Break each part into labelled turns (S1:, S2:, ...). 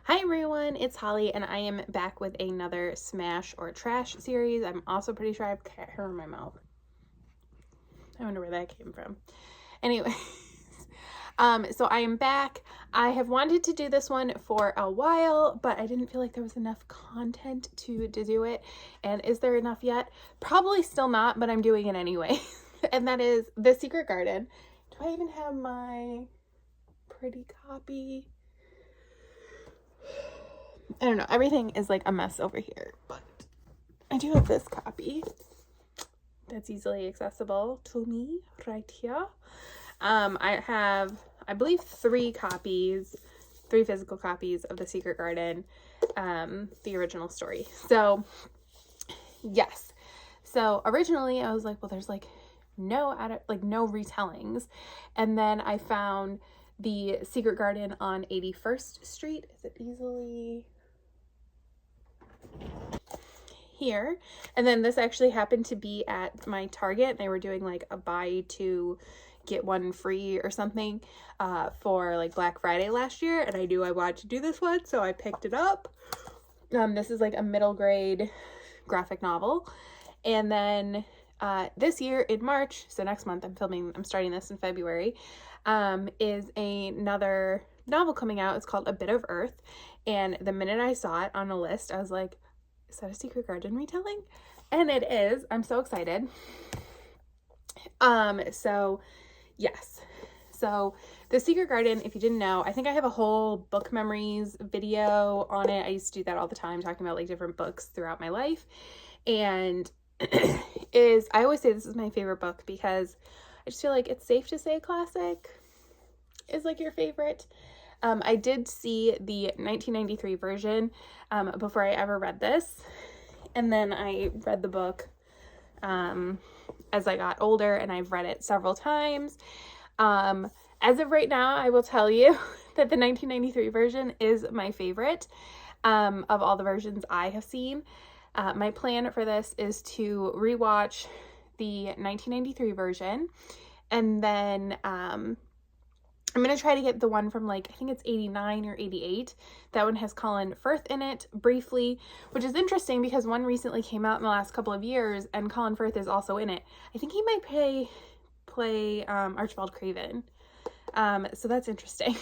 S1: Hi everyone, it's Holly and I am back with another Smash or Trash series. I'm also pretty sure I have cat hair in my mouth. I wonder where that came from. Anyway, so I am back. I have wanted to do this one for a while, but I didn't feel like there was enough content to do it. And is there enough yet? Probably still not, but I'm doing it anyway. And that is The Secret Garden. Do I even have my pretty copy? I don't know. Everything is like a mess over here, but I do have this copy that's easily accessible to me right here. I have, I believe, three physical copies of The Secret Garden, the original story. So, yes. So originally I was like, well, there's like no retellings. And then I found The Secret Garden on 81st Street. Is it easily here? And then this actually happened to be at my Target. They were doing like a buy two get one free or something for like Black Friday last year, and I knew I wanted to do this one, so I picked it up. This is like a middle grade graphic novel. And then this year in March, so next month, I'm starting this in February, is another novel coming out. It's called A Bit of Earth. And the minute I saw it on a list, I was like, is that a Secret Garden retelling? And it is. I'm so excited. So yes. So The Secret Garden, if you didn't know, I think I have a whole book memories video on it. I used to do that all the time, talking about like different books throughout my life. And I always say this is my favorite book because I just feel like it's safe to say a classic is like your favorite. I did see the 1993 version before I ever read this. And then I read the book as I got older, and I've read it several times. As of right now, I will tell you that the 1993 version is my favorite of all the versions I have seen. My plan for this is to rewatch the 1993 version, and then I'm going to try to get the one from like, I think it's 89 or 88. That one has Colin Firth in it briefly, which is interesting because one recently came out in the last couple of years and Colin Firth is also in it. I think he might play Archibald Craven. So that's interesting.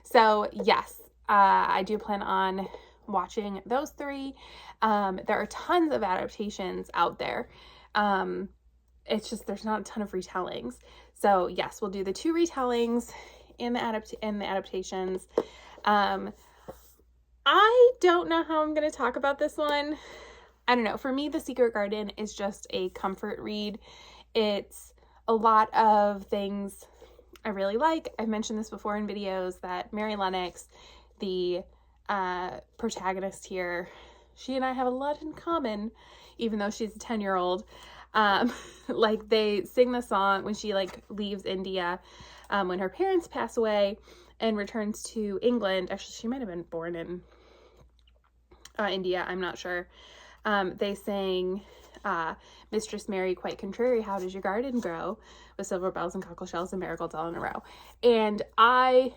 S1: So yes, I do plan on watching those three. There are tons of adaptations out there. It's just there's not a ton of retellings. So yes, we'll do the two retellings and the adaptations. I don't know how I'm going to talk about this one. I don't know. For me, The Secret Garden is just a comfort read. It's a lot of things I really like. I've mentioned this before in videos that Mary Lennox, the protagonist here, she and I have a lot in common, even though she's a 10-year-old. Like they sing the song when she like leaves India, when her parents pass away and returns to England. Actually, she might have been born in India, I'm not sure. They sang Mistress Mary, quite contrary, how does your garden grow? With silver bells and cockle shells and marigolds all in a row. And I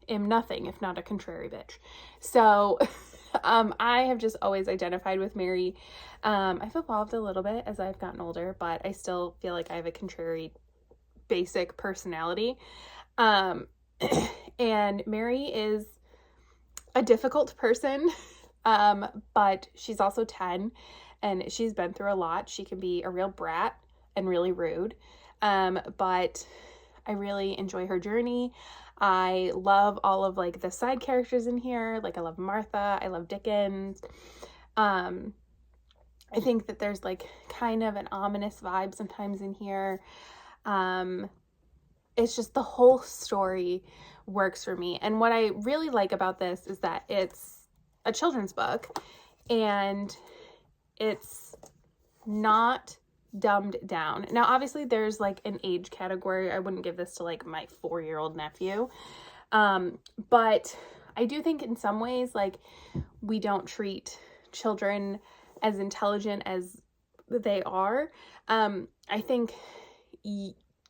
S1: am nothing if not a contrary bitch. So I have just always identified with Mary. I've evolved a little bit as I've gotten older, but I still feel like I have a contrary basic personality. And Mary is a difficult person, but she's also 10 and she's been through a lot. She can be a real brat and really rude. But I really enjoy her journey. I love all of like the side characters in here. Like I love Martha. I love Dickens. I think that there's like kind of an ominous vibe sometimes in here. It's just the whole story works for me. And what I really like about this is that it's a children's book and it's not dumbed down. Now, obviously there's like an age category. I wouldn't give this to like my 4-year-old nephew. But I do think in some ways, like we don't treat children as intelligent as they are. I think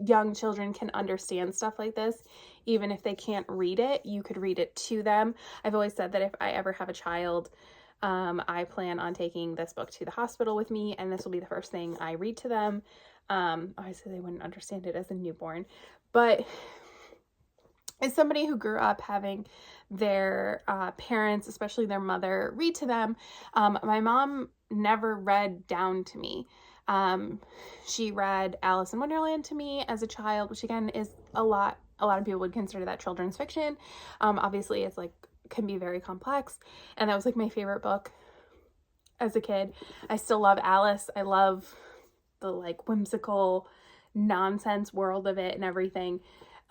S1: young children can understand stuff like this. Even if they can't read it, you could read it to them. I've always said that if I ever have a child, I plan on taking this book to the hospital with me, and this will be the first thing I read to them. Obviously they wouldn't understand it as a newborn, but as somebody who grew up having their parents, especially their mother, read to them, my mom never read down to me. She read Alice in Wonderland to me as a child, which again is a lot of people would consider that children's fiction. Obviously it's like, can be very complex, and that was like my favorite book as a kid. I still love Alice. I love the like whimsical nonsense world of it and everything.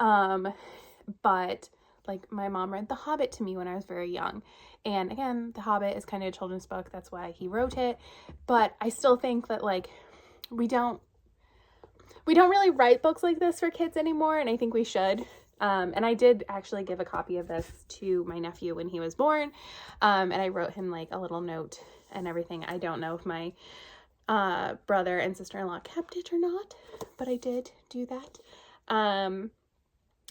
S1: But like my mom read The Hobbit to me when I was very young. And again, The Hobbit is kind of a children's book. That's why he wrote it. But I still think that like we don't really write books like this for kids anymore, and I think we should. And I did actually give a copy of this to my nephew when he was born. And I wrote him like a little note and everything. I don't know if my brother and sister-in-law kept it or not, but I did do that.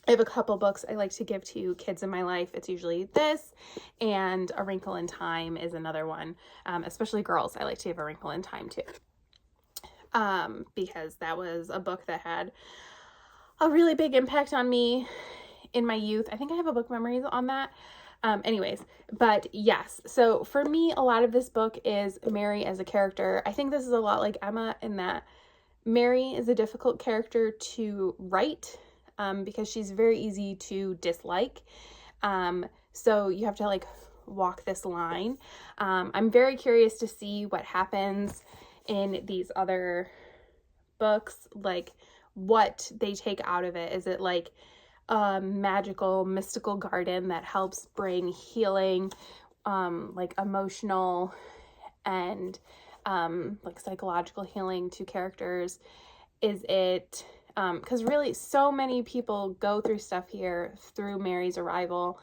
S1: I have a couple books I like to give to kids in my life. It's usually this, and A Wrinkle in Time is another one. Especially girls, I like to give A Wrinkle in Time too. Because that was a book that had a really big impact on me in my youth. I think I have a book memories on that. Anyways, but yes, so for me, a lot of this book is Mary as a character. I think this is a lot like Emma in that Mary is a difficult character to write, because she's very easy to dislike. So you have to like walk this line. I'm very curious to see what happens in these other books, like what they take out of it. Is it like a magical, mystical garden that helps bring healing, like emotional and like psychological healing to characters? Is it because really so many people go through stuff here through Mary's arrival,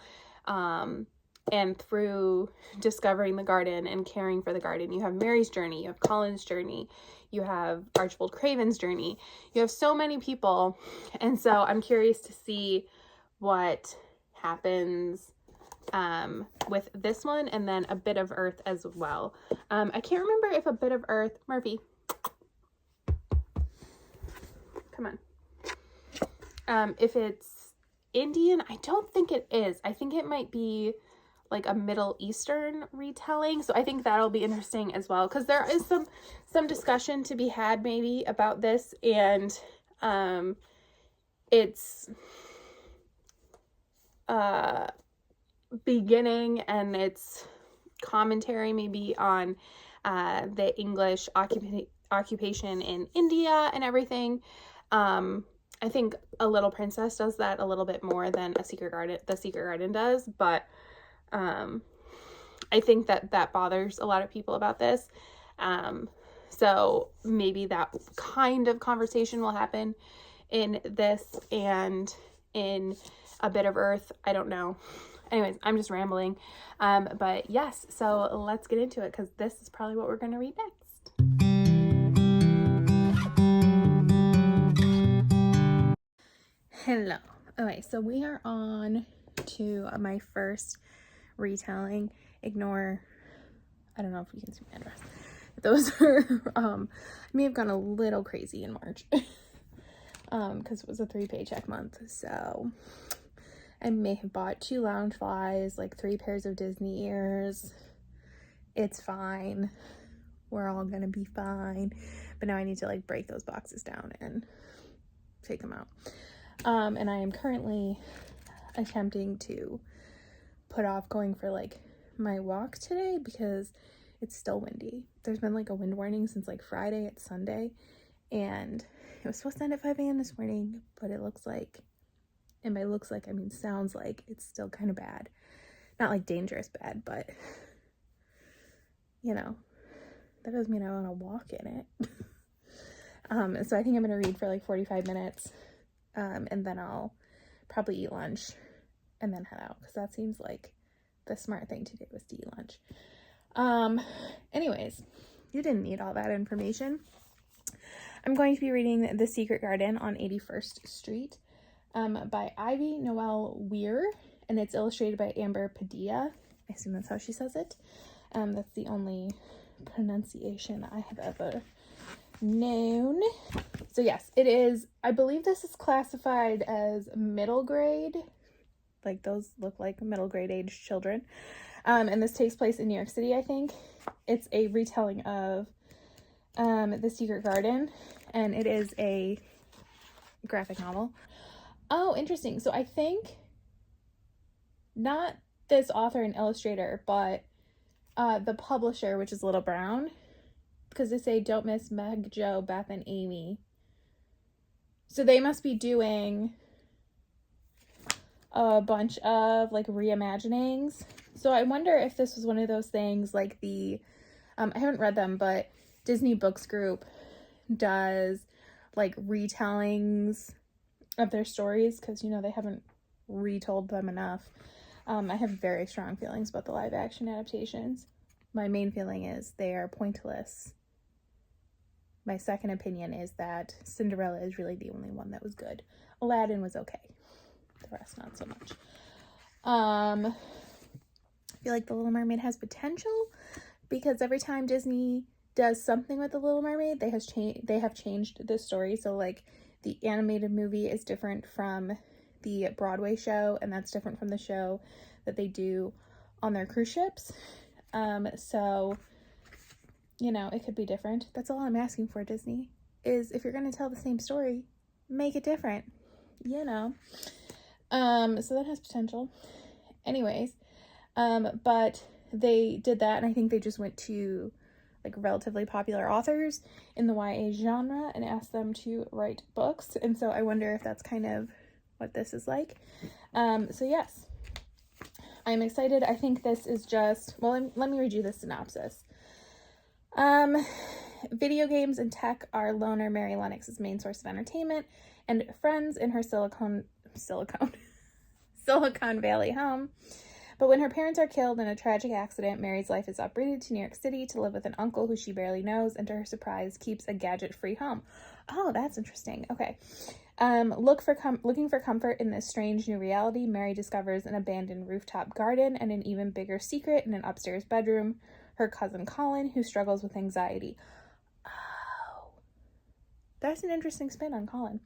S1: and through discovering the garden and caring for the garden. You have Mary's journey, you have Colin's journey, you have Archibald Craven's journey. You have so many people, and so I'm curious to see what happens with this one, and then A Bit of Earth as well. I can't remember if A Bit of Earth, Murphy, come on, if it's Indian. I don't think it is. I think it might be like a Middle Eastern retelling, so I think that'll be interesting as well, because there is some discussion to be had maybe about this, and it's beginning and it's commentary maybe on the English occupation in India and everything. I think A Little Princess does that a little bit more than The Secret Garden does, but I think that bothers a lot of people about this. So maybe that kind of conversation will happen in this and in A Bit of Earth. I don't know. Anyways, I'm just rambling. But yes, so let's get into it, because this is probably what we're going to read next. Hello. Okay, so we are on to my first retelling. Ignore, I don't know if you can see my address. Those are, I may have gone a little crazy in March, because it was a 3 paycheck month, so I may have bought 2 Loungeflies, like 3 pairs of Disney ears. It's fine. We're all gonna be fine. But now I need to like break those boxes down and take them out. And I am currently attempting to put off going for like my walk today because it's still windy. There's been like a wind warning since like Friday. It's Sunday, and it was supposed to end at 5 a.m. this morning, but it looks like, and by looks like I mean sounds like, it's still kind of bad. Not like dangerous bad, but you know, that doesn't mean I want to walk in it. So I think I'm gonna read for like 45 minutes, and then I'll probably eat lunch and then head out, because that seems like the smart thing to do, is to eat lunch. Anyways, you didn't need all that information. I'm going to be reading The Secret Garden on 81st Street by Ivy Noel Weir, and it's illustrated by Amber Padilla. I assume that's how she says it. That's the only pronunciation I have ever known. So yes, it is, I believe this is classified as middle grade. Like, those look like middle grade age children. And this takes place in New York City, I think. It's a retelling of The Secret Garden, and it is a graphic novel. Oh, interesting. So I think not this author and illustrator, but the publisher, which is Little Brown, because they say don't miss Meg, Jo, Beth, and Amy. So they must be doing a bunch of like reimaginings. So I wonder if this was one of those things like the I haven't read them, but Disney Books Group does like retellings of their stories, because, you know, they haven't retold them enough. I have very strong feelings about the live action adaptations. My main feeling is they are pointless. My second opinion is that Cinderella is really the only one that was good. Aladdin was okay. The rest not so much. I feel like The Little Mermaid has potential, because every time Disney does something with The Little Mermaid, they have changed the story. So like the animated movie is different from the Broadway show, and that's different from the show that they do on their cruise ships. So, you know, it could be different. That's all I'm asking for, Disney, is if you're going to tell the same story, make it different, you know. So that has potential. Anyways, but they did that, and I think they just went to like relatively popular authors in the YA genre and asked them to write books. And so I wonder if that's kind of what this is like. So yes, I'm excited. I think this is just, well, let me read you the synopsis. Video games and tech are loner Mary Lennox's main source of entertainment and friends in her Silicon Valley home. But when her parents are killed in a tragic accident, Mary's life is uprooted to New York City to live with an uncle who she barely knows, and to her surprise, keeps a gadget-free home. Oh, that's interesting. Okay. Looking for comfort in this strange new reality, Mary discovers an abandoned rooftop garden and an even bigger secret in an upstairs bedroom, her cousin Colin, who struggles with anxiety. Oh, that's an interesting spin on Colin.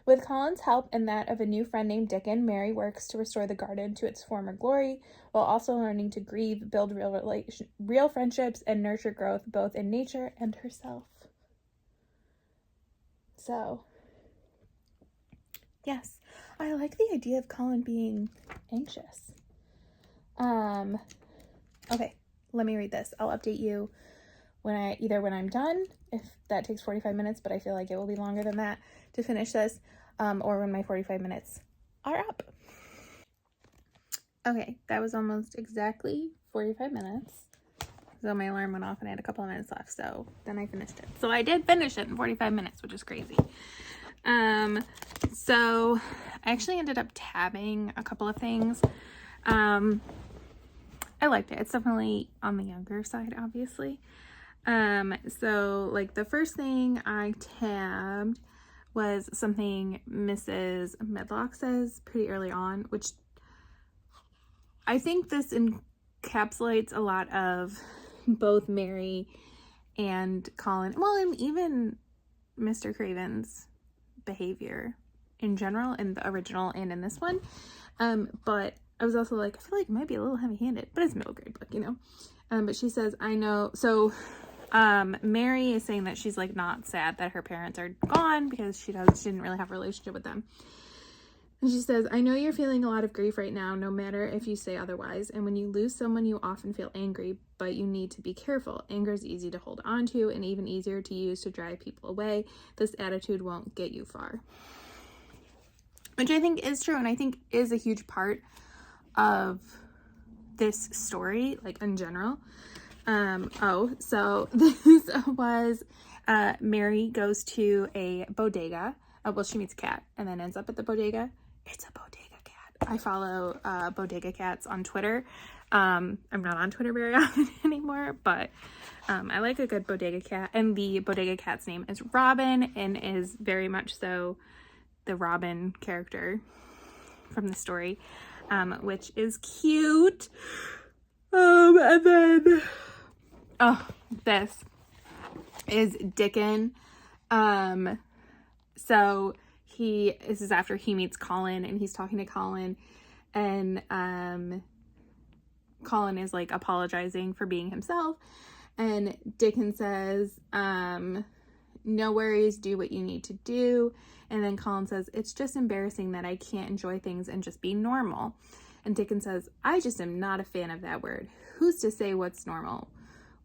S1: With Colin's help and that of a new friend named Dickon, Mary works to restore the garden to its former glory, while also learning to grieve, build real friendships, and nurture growth both in nature and herself. So, yes, I like the idea of Colin being anxious. Okay, let me read this. I'll update you when I'm done, if that takes 45 minutes, but I feel like it will be longer than that to finish this, or when my 45 minutes are up. Okay, that was almost exactly 45 minutes. So my alarm went off and I had a couple of minutes left, so then I finished it. So I did finish it in 45 minutes, which is crazy. So I actually ended up tabbing a couple of things. I liked it. It's definitely on the younger side, obviously. So like the first thing I tabbed was something Mrs. Medlock says pretty early on, which I think this encapsulates a lot of both Mary and Colin, well, and even Mr. Craven's behavior in general in the original and in this one. But I was also like, I feel like it might be a little heavy-handed, but it's a middle grade book, you know. But she says, I know, so Mary is saying that she's like not sad that her parents are gone, because she didn't really have a relationship with them. And she says, I know you're feeling a lot of grief right now, no matter if you say otherwise. And when you lose someone, you often feel angry, but you need to be careful. Anger is easy to hold on to and even easier to use to drive people away. This attitude won't get you far. Which I think is true, and I think is a huge part of this story, like in general. So this was Mary goes to a bodega. Well, she meets a cat and then ends up at the bodega. It's a bodega cat. I follow Bodega Cats on Twitter. I'm not on Twitter very often anymore, but I like a good Bodega Cat. And the Bodega Cat's name is Robin, and is very much so the Robin character from the story, which is cute. And then, oh, this is Dickon. So this is after he meets Colin, and he's talking to Colin, and Colin is like apologizing for being himself, and Dickon says, no worries, do what you need to do. And then Colin says, it's just embarrassing that I can't enjoy things and just be normal. And Dickon says, I just am not a fan of that word. Who's to say what's normal?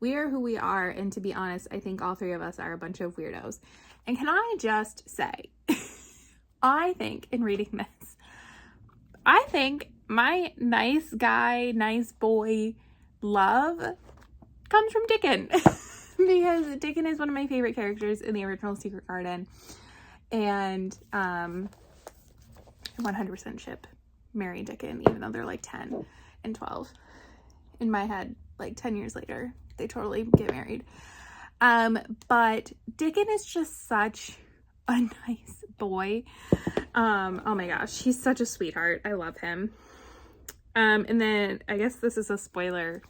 S1: We are who we are, and to be honest, I think all three of us are a bunch of weirdos. And can I just say, I think in reading this, I think my nice guy, nice boy love comes from Dickon. Because Dickon is one of my favorite characters in the original Secret Garden. And 100% ship Mary and Dickon, even though they're like 10 and 12. In my head, like 10 years later, they totally get married. But Dickon is just such a nice boy. Oh my gosh, he's such a sweetheart. I love him. And then I guess this is a spoiler,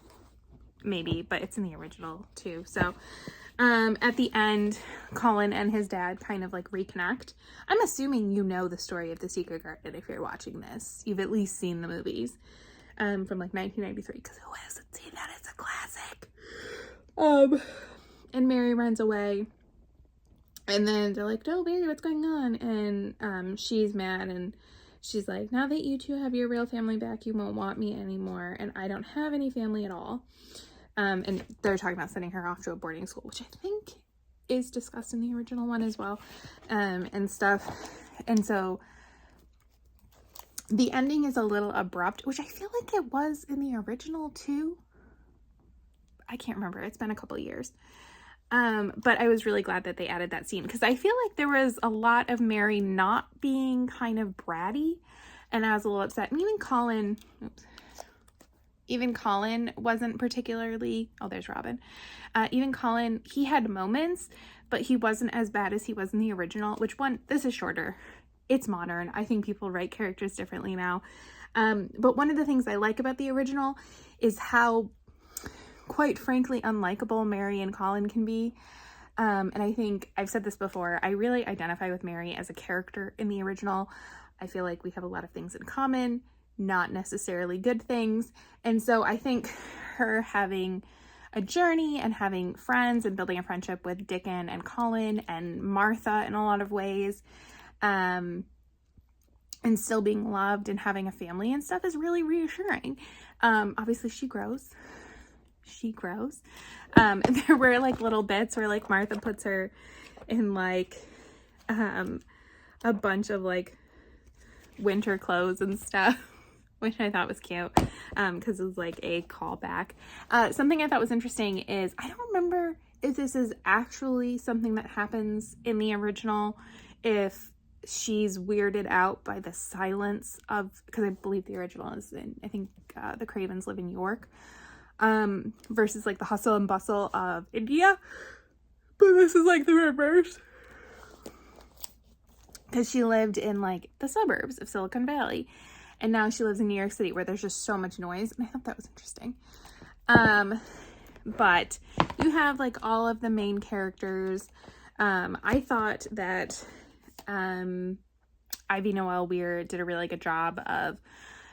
S1: maybe, but it's in the original too. So at the end, Colin and his dad kind of like reconnect. I'm assuming you know the story of The Secret Garden if you're watching this. You've at least seen the movies from like 1993, because who hasn't seen that? It's a classic. And Mary runs away, and then they're like, no, Mary, what's going on? And she's mad, and she's like, now that you two have your real family back, you won't want me anymore, and I don't have any family at all. And they're talking about sending her off to a boarding school, which I think is discussed in the original one as well, and stuff. And so the ending is a little abrupt, which I feel like it was in the original too. I can't remember. It's been a couple of years. But I was really glad that they added that scene, because I feel like there was a lot of Mary not being kind of bratty, and I was a little upset. And even Colin wasn't particularly, oh, there's Robin. Even Colin, he had moments, but he wasn't as bad as he was in the original, this is shorter. It's modern. I think people write characters differently now. But one of the things I like about the original is how, quite frankly, unlikable Mary and Colin can be. And I think I've said this before, I really identify with Mary as a character in the original. I feel like we have a lot of things in common, not necessarily good things. And so I think her having a journey and having friends and building a friendship with Dickon and Colin and Martha in a lot of ways, and still being loved and having a family and stuff is really reassuring. Obviously she grows. And there were like little bits where like Martha puts her in like a bunch of like winter clothes and stuff, which I thought was cute, because it was like a callback. Something I thought was interesting is, I don't remember if this is actually something that happens in the original, if she's weirded out by the silence of, because I believe the original is in, I think the Cravens live in York, versus like the hustle and bustle of India, but this is like the reverse, because she lived in like the suburbs of Silicon Valley, and now she lives in New York City, where there's just so much noise, and I thought that was interesting. But you have like all of the main characters. I thought that Ivy Noel Weir did a really good job of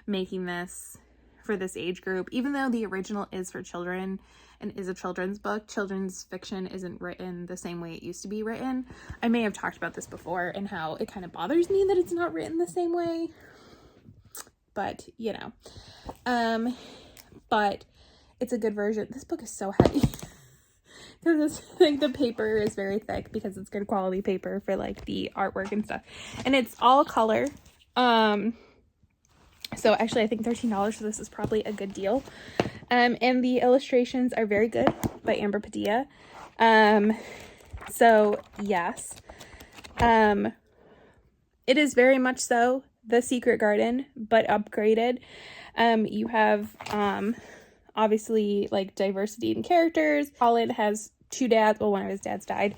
S1: making this for this age group, even though the original is for children and is a children's book. Children's fiction isn't written the same way it used to be written. I may have talked about this before and how it kind of bothers me that it's not written the same way, but you know, but it's a good version. This book is so heavy because like the paper is very thick, because it's good quality paper for like the artwork and stuff, and it's all color. So actually I think $13 for this is probably a good deal. And the illustrations are very good, by Amber Padilla. So yes, it is very much so The Secret Garden, but upgraded. You have obviously like diversity in characters. Colin has 2 dads. Well, one of his dads died.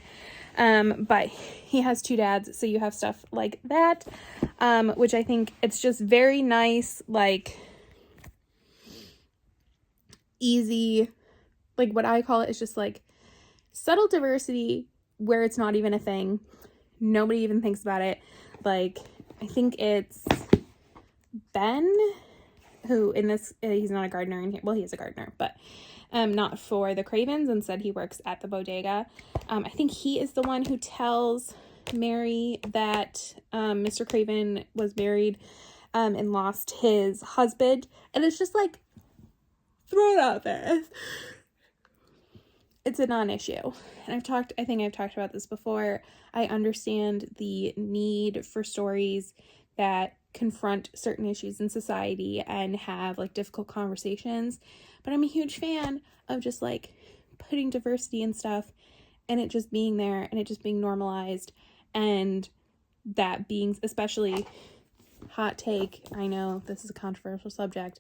S1: But he has 2 dads, so you have stuff like that, which I think it's just very nice, like easy, like what I call it is just like subtle diversity where it's not even a thing. Nobody even thinks about it. Like, I think it's Ben, who in this, he's not a gardener in here. Well, he is a gardener, but not for the Cravens. Instead, he works at the bodega. I think he is the one who tells Mary that Mr. Craven was married and lost his husband. And it's just like, throw it out there. It's a non-issue. And I think I've talked about this before. I understand the need for stories that confront certain issues in society and have like difficult conversations, but I'm a huge fan of just like putting diversity and stuff and it just being there and it just being normalized, and that being, especially hot take, I know this is a controversial subject,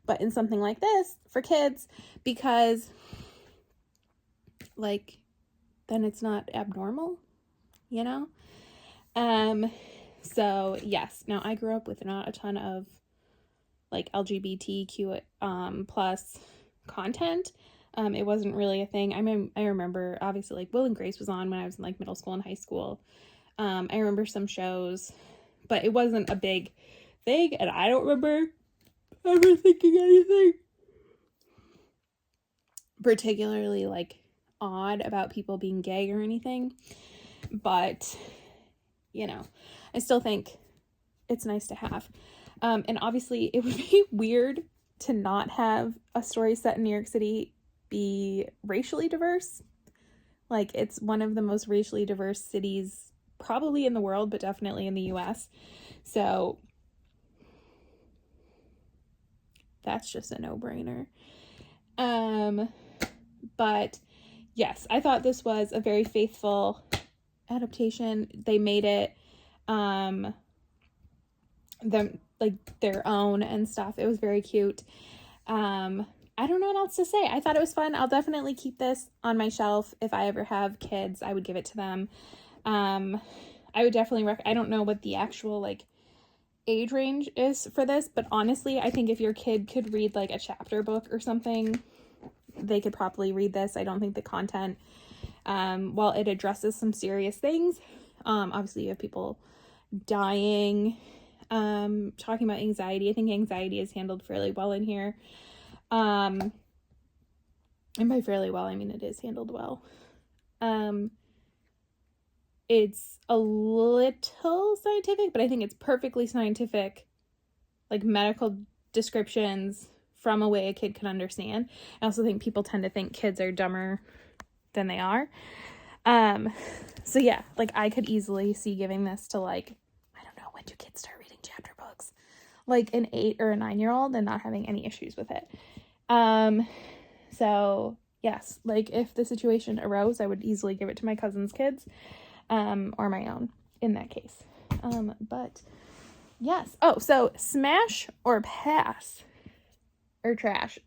S1: but in something like this for kids, because like then it's not abnormal, you know? So yes, now I grew up with not a ton of like LGBTQ plus content. It wasn't really a thing. I remember obviously like Will and Grace was on when I was in like middle school and high school. I remember some shows, but it wasn't a big thing, and I don't remember ever thinking anything particularly like odd about people being gay or anything. But you know, I still think it's nice to have. And obviously it would be weird to not have a story set in New York City be racially diverse. Like, it's one of the most racially diverse cities probably in the world, but definitely in the US. So that's just a no-brainer. But yes, I thought this was a very faithful adaptation. They made it their own and stuff. It was very cute. I don't know what else to say. I thought it was fun. I'll definitely keep this on my shelf. If I ever have kids, I would give it to them. I would definitely I don't know what the actual like age range is for this, but honestly, I think if your kid could read like a chapter book or something, they could probably read this. I don't think the content, while it addresses some serious things, obviously you have people dying, talking about anxiety. I think anxiety is handled fairly well in here. And by fairly well, I mean it is handled well. It's a little scientific, but I think it's perfectly scientific, like medical descriptions from a way a kid can understand. I also think people tend to think kids are dumber than they are. So yeah, like I could easily see giving this to like, I don't know, when do kids start reading chapter books? Like an 8 or a 9-year-old and not having any issues with it. So yes, like if the situation arose, I would easily give it to my cousin's kids, or my own in that case. But yes. Oh, so smash or pass or trash.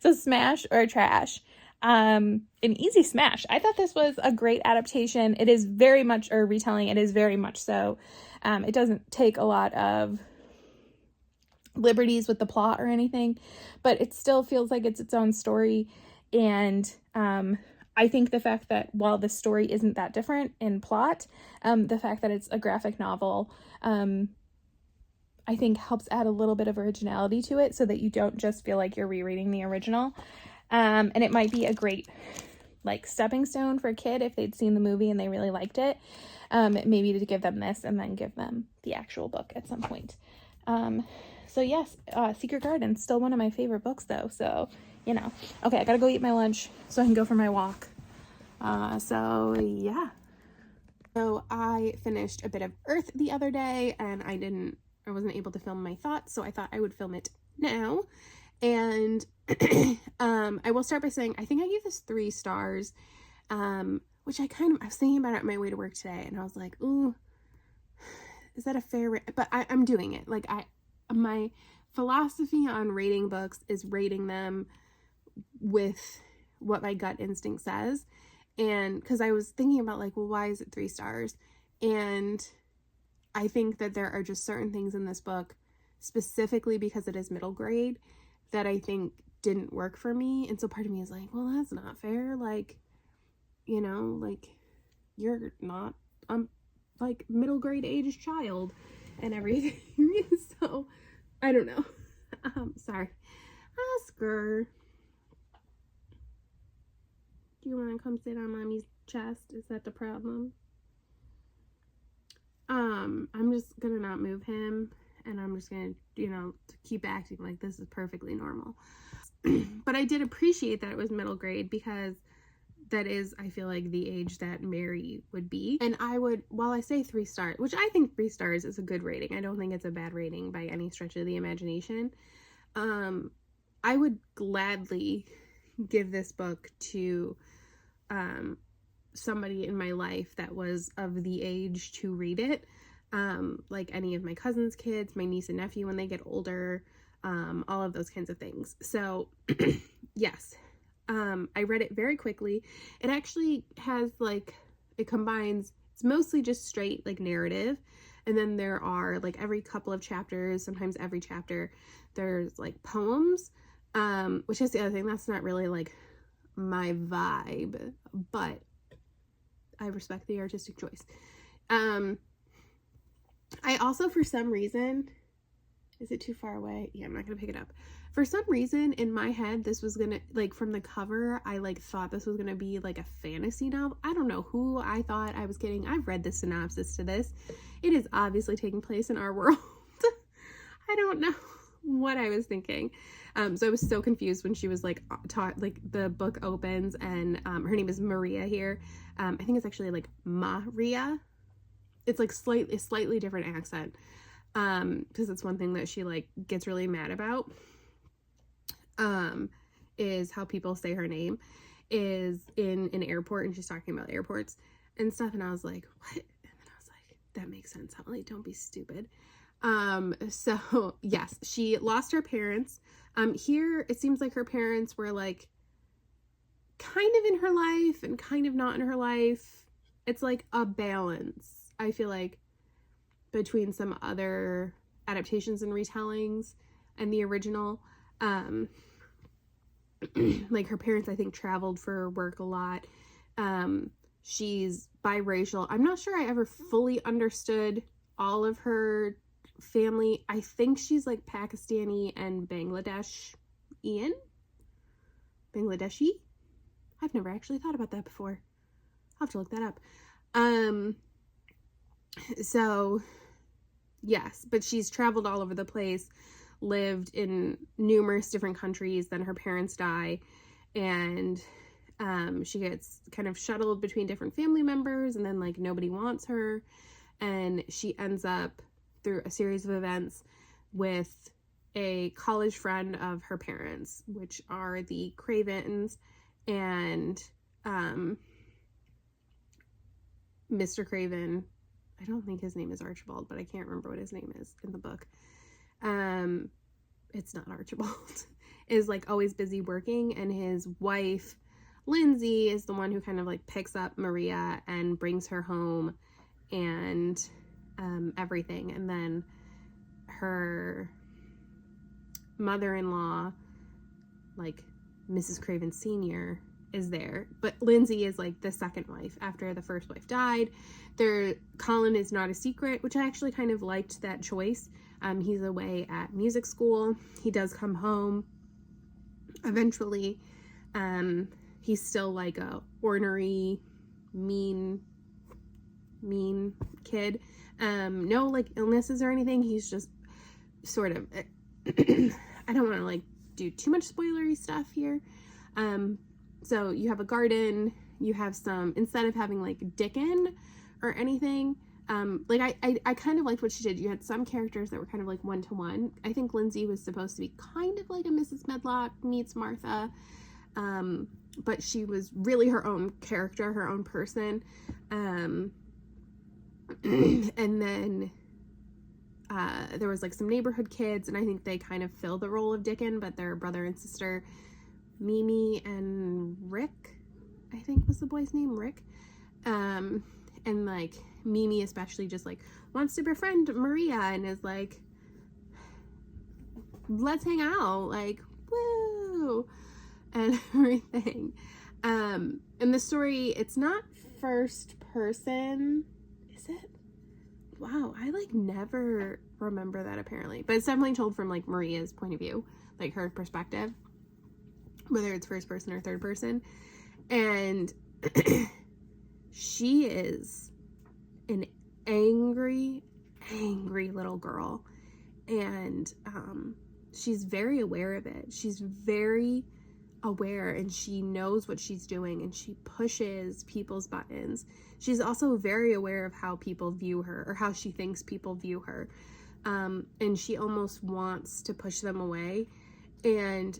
S1: So smash or trash. An easy smash. I thought this was a great adaptation. It is very much, or retelling, it is very much so. It doesn't take a lot of liberties with the plot or anything, but it still feels like it's its own story. And I think the fact that while the story isn't that different in plot, the fact that it's a graphic novel, I think helps add a little bit of originality to it so that you don't just feel like you're rereading the original. And it might be a great like stepping stone for a kid if they'd seen the movie and they really liked it. Maybe to give them this and then give them the actual book at some point. So yes, Secret Garden, still one of my favorite books though. So, you know, okay, I gotta go eat my lunch so I can go for my walk. So yeah. So I finished a bit of Earth the other day and I wasn't able to film my thoughts, so I thought I would film it now. And I will start by saying I think I gave this 3 stars, which I was thinking about it on my way to work today, and I was like, ooh, is that a fair, but I'm doing it. Like my philosophy on rating books is rating them with what my gut instinct says. And because I was thinking about like, well, why is it 3 stars? And I think that there are just certain things in this book, specifically because it is middle grade, that I think didn't work for me. And so part of me is like, well, that's not fair. Like, you know, like you're not like middle grade age child and everything. So I don't know. Sorry. Oscar, do you want to come sit on mommy's chest? Is that the problem? I'm just gonna not move him, and I'm just gonna, you know, keep acting like this is perfectly normal. But I did appreciate that it was middle grade, because that is, I feel like, the age that Mary would be. And I would, while I say 3 stars, which I think 3 stars is a good rating, I don't think it's a bad rating by any stretch of the imagination. I would gladly give this book to somebody in my life that was of the age to read it, like any of my cousin's kids, my niece and nephew when they get older, all of those kinds of things. So yes, I read it very quickly. It actually has like, it combines, it's mostly just straight like narrative, and then there are like every couple of chapters, sometimes every chapter, there's like poems, which is the other thing, that's not really like my vibe, but I respect the artistic choice. I also, for some reason, is it too far away? Yeah, I'm not gonna pick it up. For some reason, in my head, this was gonna, like, from the cover, I like thought this was gonna be like a fantasy novel. I don't know who I thought I was kidding. I've read the synopsis to this. It is obviously taking place in our world. I don't know what I was thinking. So I was so confused when she was like taught, like the book opens and her name is Maria here. I think it's actually like Maria. It's like slightly different accent, because it's one thing that she like gets really mad about, is how people say her name, is in an airport, and she's talking about airports and stuff, and I was like, what? And then I was like, that makes sense, Holly, don't be stupid. So yes, she lost her parents. Here it seems like her parents were like kind of in her life and kind of not in her life. It's like a balance, I feel like, between some other adaptations and retellings and the original. Like her parents, I think, traveled for work a lot. She's biracial. I'm not sure I ever fully understood all of her family. I think she's like Pakistani and Bangladeshi. I've never actually thought about that before. I'll have to look that up. So yes, but she's traveled all over the place, lived in numerous different countries. Then her parents die, and she gets kind of shuttled between different family members, and then like nobody wants her, and she ends up through a series of events with a college friend of her parents, which are the Cravens, and Mr. Craven, I don't think his name is Archibald, but I can't remember what his name is in the book. It's not Archibald, is like always busy working, and his wife Lindsay is the one who kind of like picks up Maria and brings her home and everything. And then her mother-in-law, like Mrs. Craven Sr., is there, but Lindsay is like the second wife after the first wife died. Colin is not a secret, which I actually kind of liked that choice. He's away at music school. He does come home eventually. He's still like a ornery, mean kid. No like illnesses or anything. He's just sort of, I don't want to like do too much spoilery stuff here. So you have a garden, you have some, instead of having like Dickon or anything, like I kind of liked what she did. You had some characters that were kind of like one-to-one. I think Lindsay was supposed to be kind of like a Mrs. Medlock meets Martha, but she was really her own character, her own person. And then there was like some neighborhood kids, and I think they kind of fill the role of Dickon, but they're brother and sister, Mimi and Rick, I think was the boy's name, Rick. And like Mimi especially just like wants to befriend Maria and is like, let's hang out, like, woo, and everything. And the story, it's not first person, is it? Wow, I like never remember that apparently, but it's definitely told from like Maria's point of view, like her perspective, whether it's first person or third person. And she is an angry little girl, and she's very aware of it. She's very aware, and she knows what she's doing, and she pushes people's buttons. She's also very aware of how people view her, or how she thinks people view her, and she almost wants to push them away. And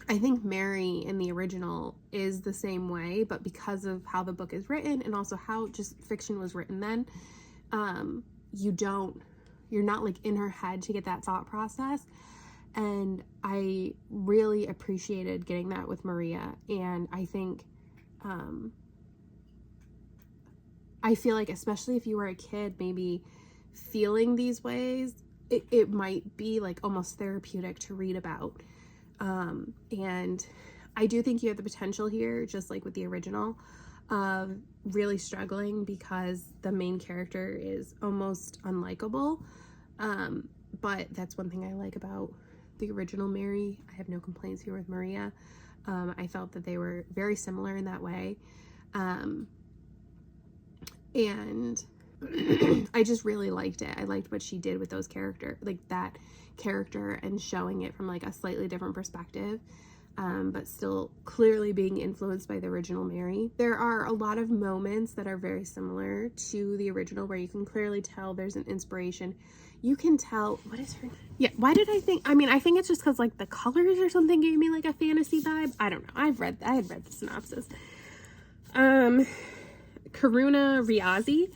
S1: I think Mary in the original is the same way, but because of how the book is written and also how just fiction was written then, you're not like in her head to get that thought process. And I really appreciated getting that with Maria. And I think, I feel like, especially if you were a kid, maybe feeling these ways, it might be like almost therapeutic to read about. And I do think you have the potential here, just like with the original, of really struggling because the main character is almost unlikable. But that's one thing I like about the original Mary. I have no complaints here with Maria. I felt that they were very similar in that way. And I just really liked it. I liked what she did with those characters, like that character, and showing it from like a slightly different perspective, but still clearly being influenced by the original Mary. There are a lot of moments that are very similar to the original where you can clearly tell there's an inspiration. You can tell, what is her, yeah, why did I think, I mean, I think it's just because like the colors or something gave me like a fantasy vibe. I don't know. I had read the synopsis. Karuna Riazi.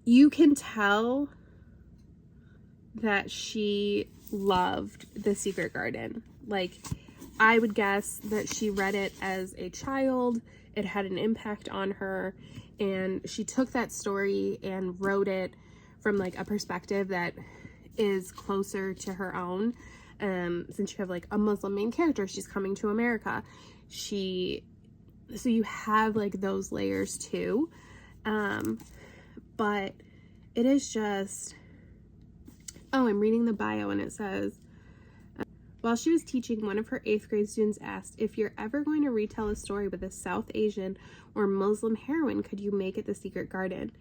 S1: You can tell that she loved The Secret Garden. Like, I would guess that she read it as a child. It had an impact on her, and she took that story and wrote it from like a perspective that is closer to her own. Since you have like a Muslim main character, she's coming to America. So you have like those layers too. But it is just, oh, I'm reading the bio and it says, while she was teaching, one of her 8th grade students asked, if you're ever going to retell a story with a South Asian or Muslim heroine, could you make it The Secret Garden?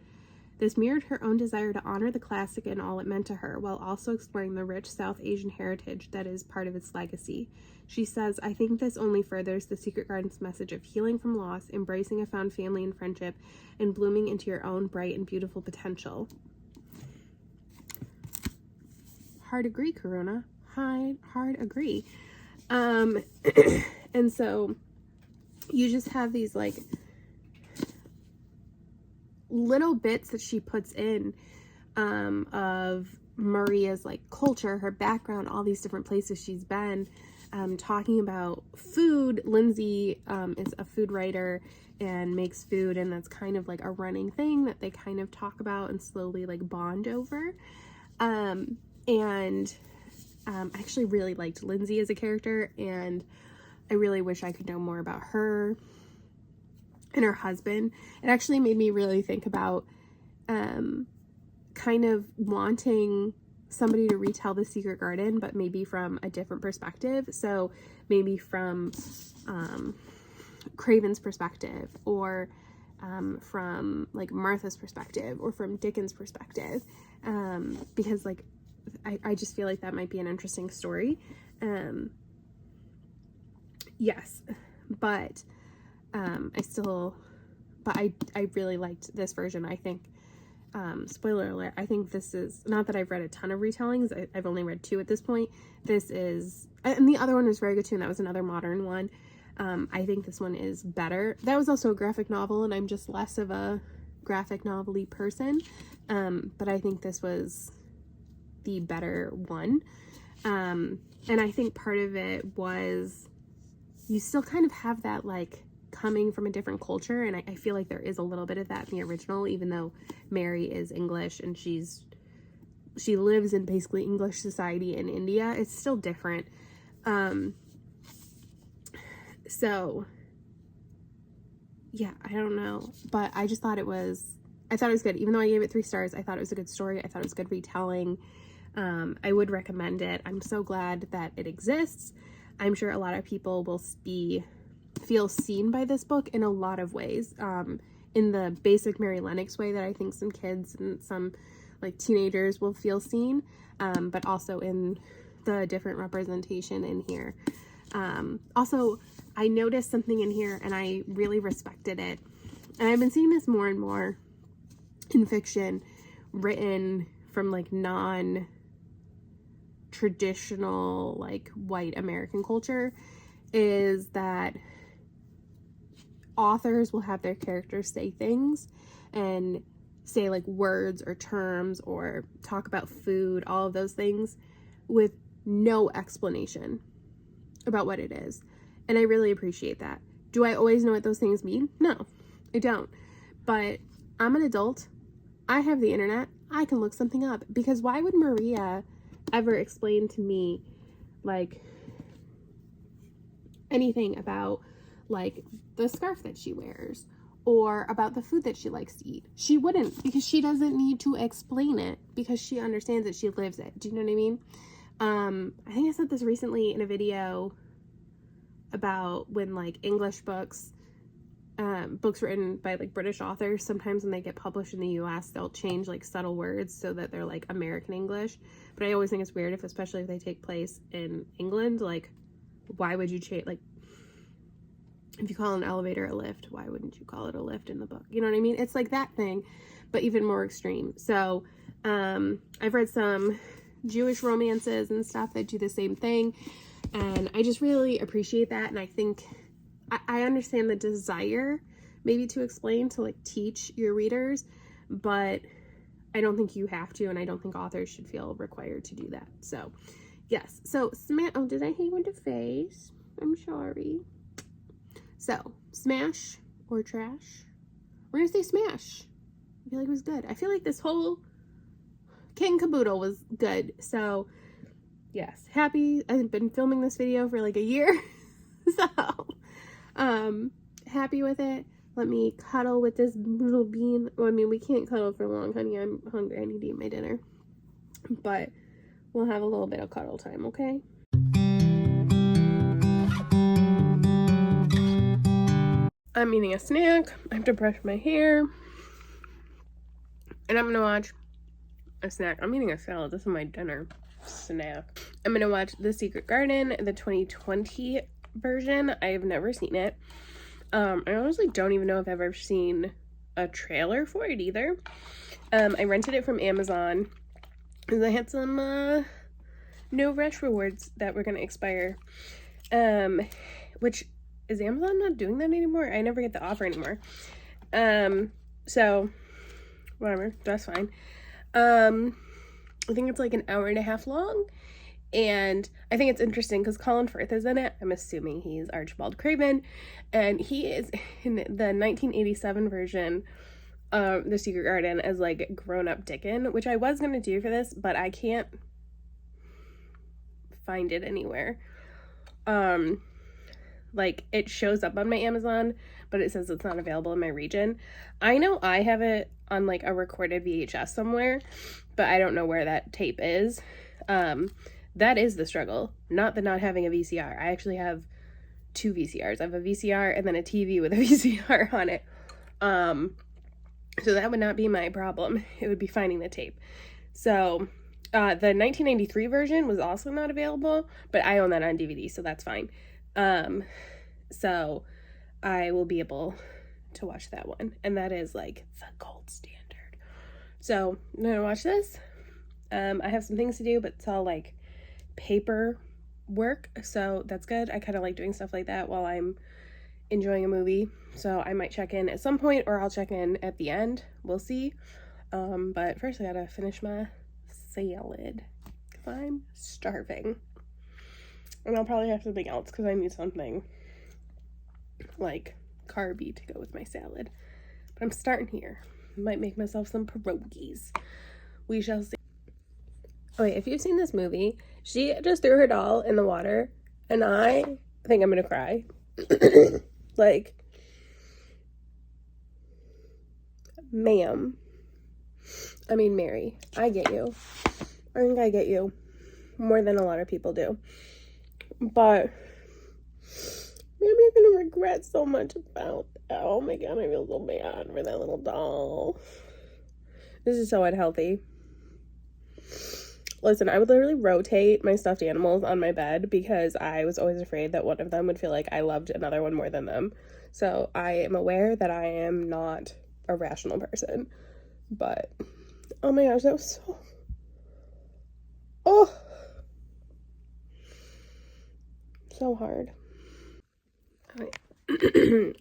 S1: This mirrored her own desire to honor the classic and all it meant to her, while also exploring the rich South Asian heritage that is part of its legacy. She says, I think this only furthers The Secret Garden's message of healing from loss, embracing a found family and friendship, and blooming into your own bright and beautiful potential. Hard agree, Karuna. Hard agree. And so you just have these like little bits that she puts in of Maria's like culture, her background, all these different places she's been, talking about food. Lindsay is a food writer and makes food, and that's kind of like a running thing that they kind of talk about and slowly like bond over. I actually really liked Lindsay as a character, and I really wish I could know more about her and her husband. It actually made me really think about kind of wanting somebody to retell The Secret Garden, but maybe from a different perspective. So maybe from Craven's perspective, or from like Martha's perspective, or from Dickon's perspective, because like I just feel like that might be an interesting story. Yes, but I really liked this version. I think, spoiler alert, I think this is, not that I've read a ton of retellings, I've only read 2 at this point. This is, and the other one was very good too, and that was another modern one. I think this one is better. That was also a graphic novel, and I'm just less of a graphic novel-y person, but I think this was the better one. And I think part of it was you still kind of have that like coming from a different culture, and I feel like there is a little bit of that in the original, even though Mary is English and she lives in basically English society in India. It's still different. So yeah, I don't know, but I just thought it was good. Even though I gave it 3 stars, I thought it was a good story. I thought it was a good retelling. I would recommend it. I'm so glad that it exists. I'm sure a lot of people will feel seen by this book in a lot of ways. In the basic Mary Lennox way that I think some kids and some like teenagers will feel seen, but also in the different representation in here. Also, I noticed something in here and I really respected it. And I've been seeing this more and more in fiction written from like non-traditional like white American culture, is that authors will have their characters say things and say like words or terms or talk about food, all of those things, with no explanation about what it is. And I really appreciate that. Do I always know what those things mean? No, I don't. But I'm an adult. I have the internet. I can look something up. Because why would Maria ever explain to me like anything about like the scarf that she wears or about the food that she likes to eat? She wouldn't, because she doesn't need to explain it, because she understands it, she lives it. Do you know what I mean? I think I said this recently in a video about when like English books written by like British authors, sometimes when they get published in the US, they'll change like subtle words so that they're like American English. But I always think it's weird, especially if they take place in England, like why would you change, like if you call an elevator a lift, why wouldn't you call it a lift in the book? You know what I mean? It's like that thing, but even more extreme. So I've read some Jewish romances and stuff that do the same thing, and I just really appreciate that. And I think I understand the desire maybe to explain, to like teach your readers, but I don't think you have to, and I don't think authors should feel required to do that. So yes. So oh, did I hit you in the face? I'm sorry. So smash or trash? We're gonna say smash. I feel like it was good. I feel like this whole King Caboodle was good. So yes, happy. I've been filming this video for like a year. So happy with it. Let me cuddle with this little bean. Well, I mean, we can't cuddle for long, honey. I'm hungry. I need to eat my dinner. But we'll have a little bit of cuddle time, okay? I'm eating a snack. I have to brush my hair. And I'm gonna watch a snack. I'm eating a salad. This is my dinner snack. I'm gonna watch The Secret Garden, the 2020 version. I have never seen it. I honestly don't even know if I've ever seen a trailer for it either. I rented it from Amazon because I had some no rush rewards that were gonna expire. Which, is Amazon not doing that anymore? I never get the offer anymore. So whatever, that's fine. I think it's like an hour and a half long, and I think it's interesting because Colin Firth is in it. I'm assuming he's Archibald Craven, and he is in the 1987 version of The Secret Garden as like grown-up Dickon, which I was gonna do for this, but I can't find it anywhere. Like it shows up on my Amazon, but it says it's not available in my region. I know I have it on like a recorded VHS somewhere, but I don't know where that tape is. That is the struggle, not having a VCR. I actually have 2 VCRs. I have a VCR and then a TV with a VCR on it. So that would not be my problem. It would be finding the tape. So the 1993 version was also not available, but I own that on DVD, so that's fine. So I will be able to watch that one, and that is like the gold standard. So I'm gonna watch this. I have some things to do, but it's all like paper work, so that's good. I kind of like doing stuff like that while I'm enjoying a movie. So I might check in at some point, or I'll check in at the end. We'll see. But first I gotta finish my salad because I'm starving. And I'll probably have something else because I need something like carby to go with my salad. But I'm starting here. Might make myself some pierogies. We shall see. Okay, if you've seen this movie, she just threw her doll in the water, and I think I'm gonna cry. Like, ma'am. I mean, Mary, I get you. I think I get you more than a lot of people do. But maybe you're gonna regret so much about that. Oh my god, I feel so bad for that little doll. This is so unhealthy. Listen, I would literally rotate my stuffed animals on my bed because I was always afraid that one of them would feel like I loved another one more than them. So I am aware that I am not a rational person. But, oh my gosh, that was so... Oh! So hard. Alright.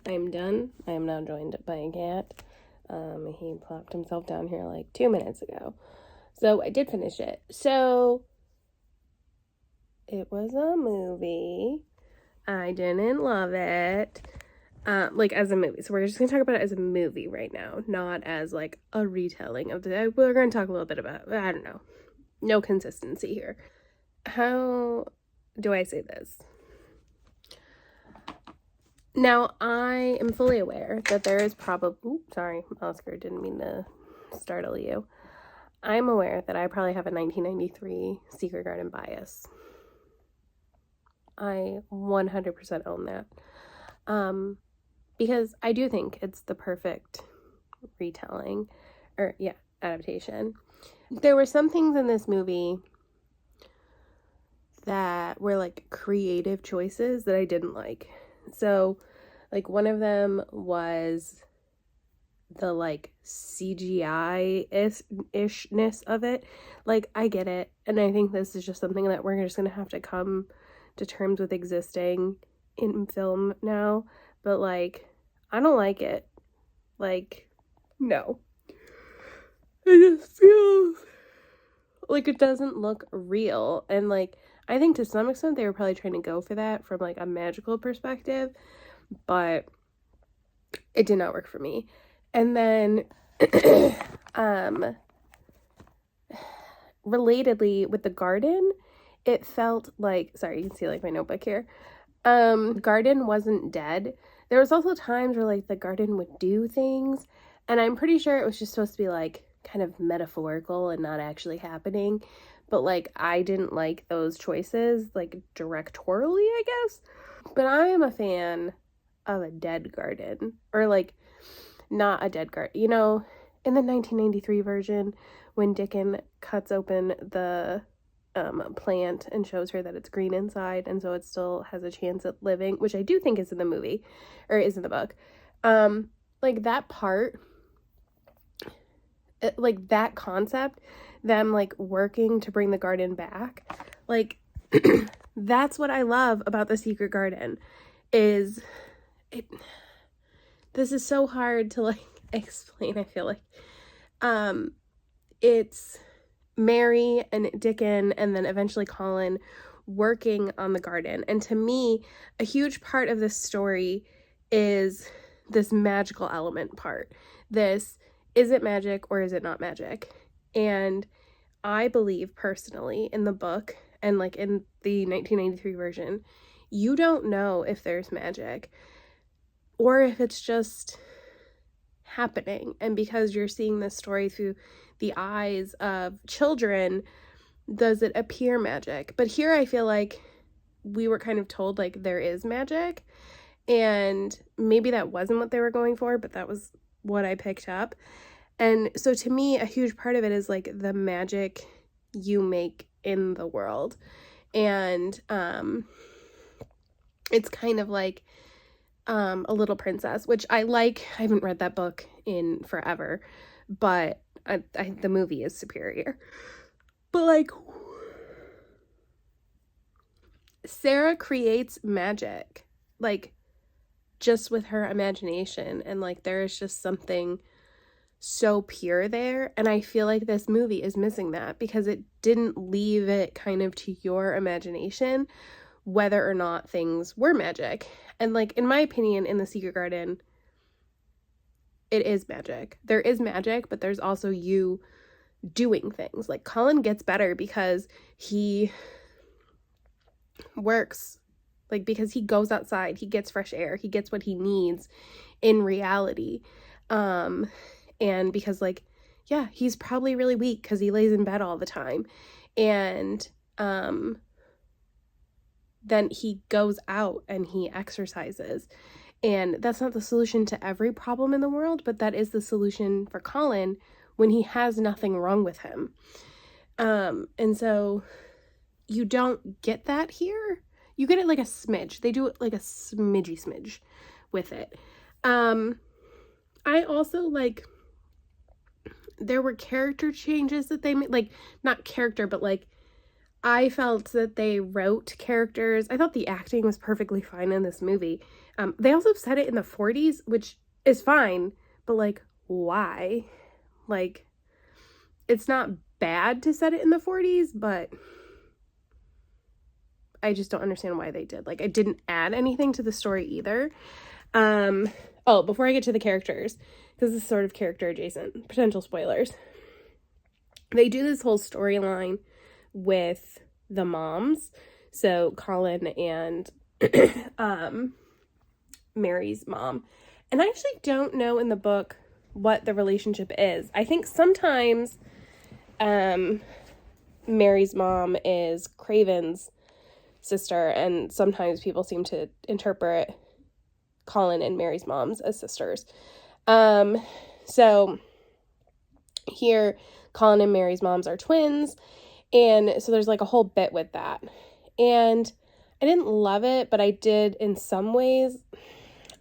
S1: I'm done. I am now joined by a cat. He plopped himself down here like 2 minutes ago. So I did finish it. So it was a movie. I didn't love it. Like as a movie. So we're just gonna talk about it as a movie right now, not as like a retelling of the. We're gonna talk a little bit about. I don't know. No consistency here. How do I say this? Now, I am fully aware that there is probably... Oops, sorry, Oscar, didn't mean to startle you. I'm aware that I probably have a 1993 Secret Garden bias. I 100% own that. Because I do think it's the perfect retelling, or yeah, adaptation. There were some things in this movie that were like creative choices that I didn't like. So, like, one of them was the, like, CGI-ishness of it. Like, I get it, and I think this is just something that we're just gonna have to come to terms with existing in film now, but, like, I don't like it. Like, no. It just feels like it doesn't look real, and, like, I think to some extent they were probably trying to go for that from, like, a magical perspective, but it did not work for me. And then, relatedly, with the garden, it felt like, sorry, you can see, like, my notebook here. Garden wasn't dead. There was also times where, like, the garden would do things, and I'm pretty sure it was just supposed to be, like, kind of metaphorical and not actually happening. But, like, I didn't like those choices, like, directorially, I guess. But I am a fan of a dead garden. Or, like, not a dead garden. You know, in the 1993 version, when Dickon cuts open the plant and shows her that it's green inside, and so it still has a chance at living, which I do think is in the movie, or is in the book. Like, that part... like that concept, them like working to bring the garden back, like that's what I love about the Secret Garden. Is it, this is so hard to like explain, I feel like. It's Mary and Dickon and then eventually Colin working on the garden, and to me a huge part of this story is this magical element part. This, is it magic or is it not magic? And I believe personally in the book and like in the 1993 version, you don't know if there's magic or if it's just happening. And because you're seeing this story through the eyes of children, does it appear magic? But here I feel like we were kind of told like there is magic, and maybe that wasn't what they were going for, but that was what I picked up. And so to me, a huge part of it is like the magic you make in the world. And it's kind of like a Little Princess, which I like. I haven't read that book in forever, but the movie is superior. But like, Sarah creates magic. Like,
S2: just with her imagination, and like there is just something so pure there, and I feel like this movie is missing that because it didn't leave it kind of to your imagination whether or not things were magic. And like in my opinion, in The Secret Garden, it is magic. There is magic, but there's also you doing things. Like Colin gets better because he works, like because he goes outside, he gets fresh air, he gets what he needs in reality. And because like, yeah, he's probably really weak because he lays in bed all the time. And then he goes out and he exercises. And that's not the solution to every problem in the world, but that is the solution for Colin when he has nothing wrong with him. And so you don't get that here. You get it like a smidge. They do it like a smidge with it. I also like, there were character changes that they made, like not character, but like I felt that they wrote characters. I thought the acting was perfectly fine in this movie. They also said it in the 40s, which is fine, but like, why? Like, it's not bad to set it in the 40s, but I just don't understand why they did. Like, it didn't add anything to the story either. Oh, before I get to the characters, because this is sort of character adjacent, potential spoilers. They do this whole storyline with the moms. So Colin and Mary's mom. And I actually don't know in the book what the relationship is. I think sometimes Mary's mom is Craven's sister, and sometimes people seem to interpret Colin and Mary's moms as sisters. So here, Colin and Mary's moms are twins, and so there's like a whole bit with that. And I didn't love it, but I did in some ways.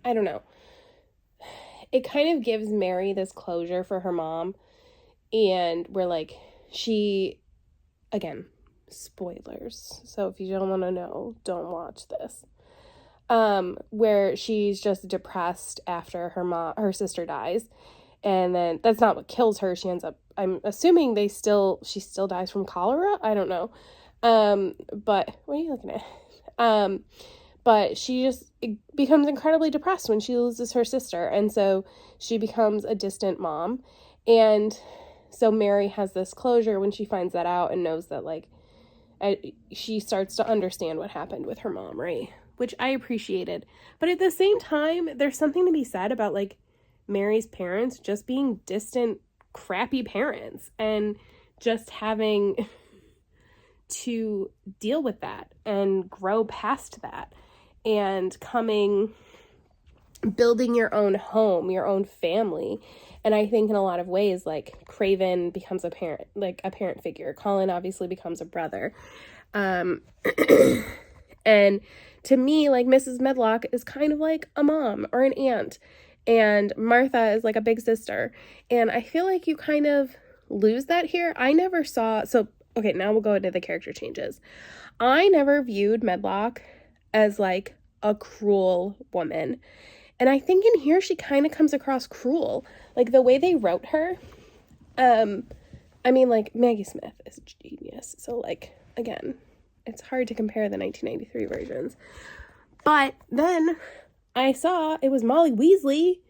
S2: I don't know. It kind of gives Mary this closure for her mom, and we're like, she, again, spoilers. So if you don't want to know, don't watch this. Where she's just depressed after her sister dies. And then that's not what kills her. She ends up, I'm assuming she still dies from cholera. I don't know. But what are you looking at? But she just becomes incredibly depressed when she loses her sister. And so she becomes a distant mom. And so Mary has this closure when she finds that out and knows that, like, she starts to understand what happened with her mom, right? Which I appreciated. But at the same time, there's something to be said about, like, Mary's parents just being distant, crappy parents and just having to deal with that and grow past that and building your own home, your own family. And I think in a lot of ways, like, Craven becomes a parent, like a parent figure. Colin obviously becomes a brother. And to me, like, Mrs. Medlock is kind of like a mom or an aunt. And Martha is like a big sister. And I feel like you kind of lose that here. I never saw, so, okay, now we'll go into the character changes. I never viewed Medlock as like a cruel woman. And I think in here she kind of comes across cruel. Like the way they wrote her. I mean, like, Maggie Smith is a genius. So, like, again, it's hard to compare the 1993 versions. But then I saw it was Molly Weasley,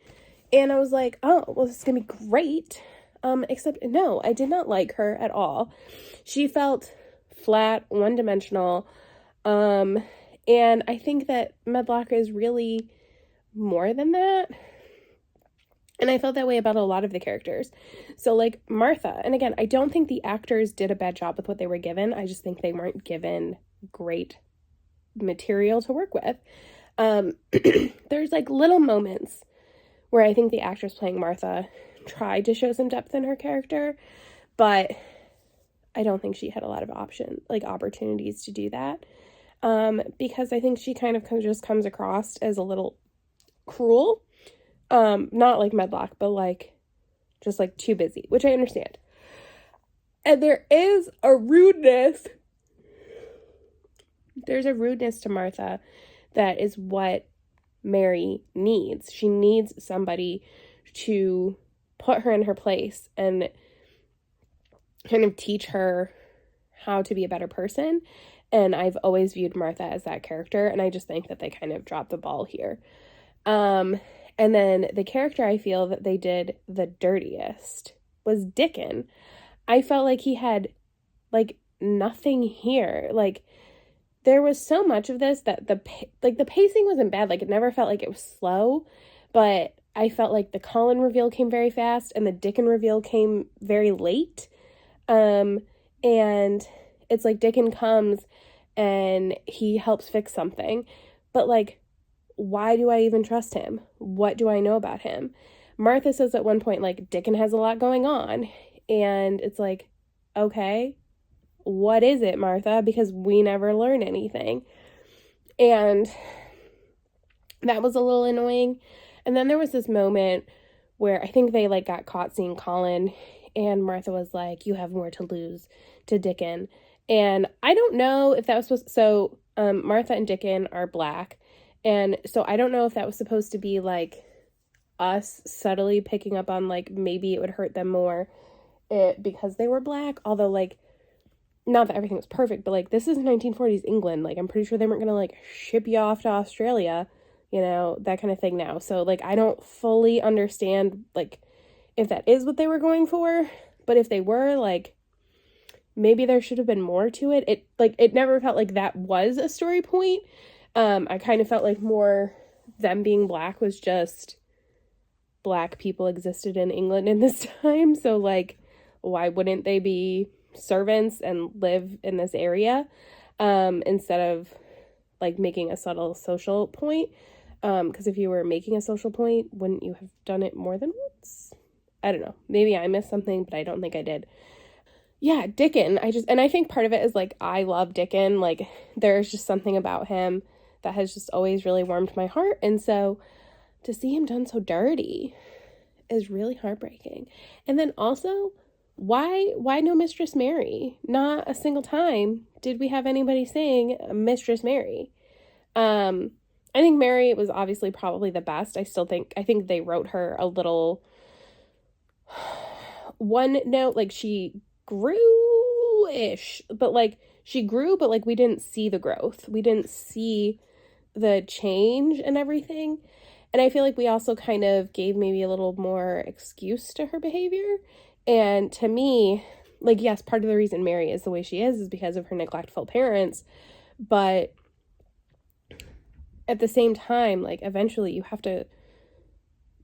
S2: and I was like, oh, well, this is gonna be great. Except, no, I did not like her at all. She felt flat, one-dimensional, and I think that Medlock is really more than that. And I felt that way about a lot of the characters. So, like, Martha, and again, I don't think the actors did a bad job with what they were given. I just think they weren't given great material to work with. There's, like, little moments where I think the actress playing Martha tried to show some depth in her character, but I don't think she had a lot of opportunities to do that. Because I think she kind of just comes across as a little cruel. Not like Medlock, but like just like too busy, which I understand. And there is a rudeness. There's a rudeness to Martha that is what Mary needs. She needs somebody to put her in her place and kind of teach her how to be a better person. And I've always viewed Martha as that character, and I just think that they kind of dropped the ball here. And then the character I feel that they did the dirtiest was Dickon. I felt like he had like nothing here. Like there was so much of this that the pacing wasn't bad. Like it never felt like it was slow, but I felt like the Colin reveal came very fast and the Dickon reveal came very late. And it's like Dickon comes and he helps fix something, but like, why do I even trust him? What do I know about him? Martha says at one point, like, Dickon has a lot going on, and it's like, okay, what is it, Martha? Because we never learn anything. And that was a little annoying. And then there was this moment where I think they like got caught seeing Colin, and Martha was like, you have more to lose, to Dickon. And I don't know if that was supposed so Martha and Dickon are Black, and so I don't know if that was supposed to be like us subtly picking up on like maybe it would hurt them more because they were Black, although like not that everything was perfect, but like this is 1940s England. Like I'm pretty sure they weren't gonna like ship you off to Australia, you know, that kind of thing now. So like I don't fully understand like if that is what they were going for, but if they were, like maybe there should have been more to it. It never felt like that was a story point. I kind of felt like more them being Black was just Black people existed in England in this time. So like, why wouldn't they be servants and live in this area? Instead of like making a subtle social point. Because if you were making a social point, wouldn't you have done it more than once? I don't know. Maybe I missed something, but I don't think I did. Yeah, Dickon. I think part of it is like, I love Dickon. Like there's just something about him that has just always really warmed my heart. And so to see him done so dirty is really heartbreaking. And then also, why no Mistress Mary? Not a single time did we have anybody saying Mistress Mary. I think Mary was obviously probably the best. I think they wrote her a little one note, like she grew-ish, but like she grew, but like we didn't see the growth. We didn't see the change and everything. And I feel like we also kind of gave maybe a little more excuse to her behavior. And to me, like, yes, part of the reason Mary is the way she is because of her neglectful parents. But at the same time, like, eventually you have to